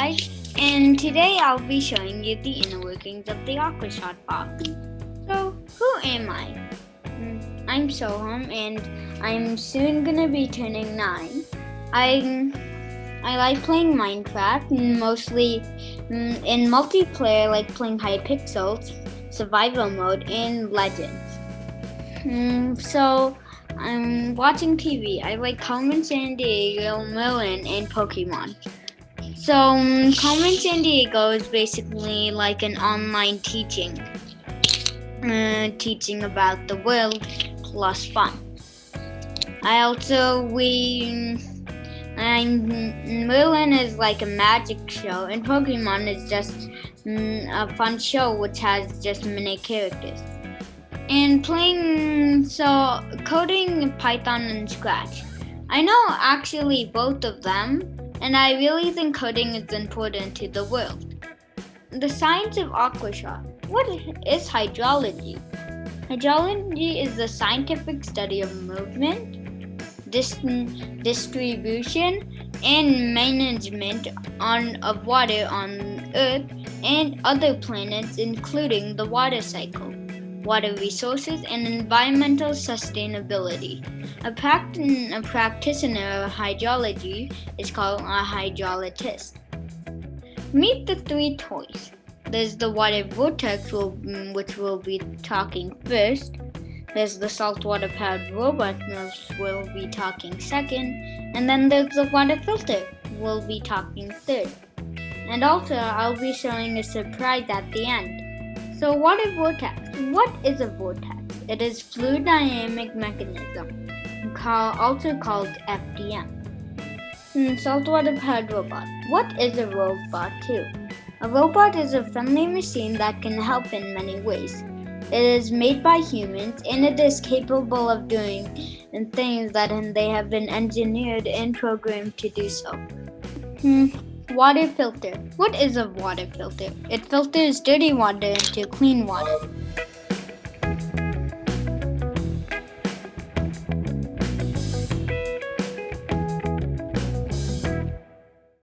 guys, and today I'll be showing you the inner workings of the Aquashot box. So, who am I? I'm Soham and I'm soon gonna be turning 9. I like playing Minecraft, mostly in multiplayer, like playing Hypixels, survival mode, and Legends. So I'm watching TV. I like Carmen Sandiego, Merlin, and Pokemon. So Carmen Sandiego is basically like an online teaching about the world plus fun. Merlin is like a magic show, and Pokemon is just a fun show which has just many characters. And coding Python and Scratch. I know actually both of them, and I really think coding is important to the world. The Science of Aquashot. What is hydrology? Hydrology is the scientific study of movement, distribution, and management of water on Earth and other planets, including the water cycle, water resources, and environmental sustainability. A practitioner of hydrology is called a hydrologist. Meet the 3 toys. There's the water Vortex, which we'll be talking first. There's the saltwater powered robot, which we'll be talking second. And then there's the water filter, we'll be talking third. And also, I'll be showing a surprise at the end. So water vortex. What is a vortex? It is fluid dynamic mechanism, also called FDM. Saltwater powered robot. What is a robot too? A robot is a friendly machine that can help in many ways. It is made by humans and it is capable of doing things that they have been engineered and programmed to do so. Water filter. What is a water filter? It filters dirty water into clean water.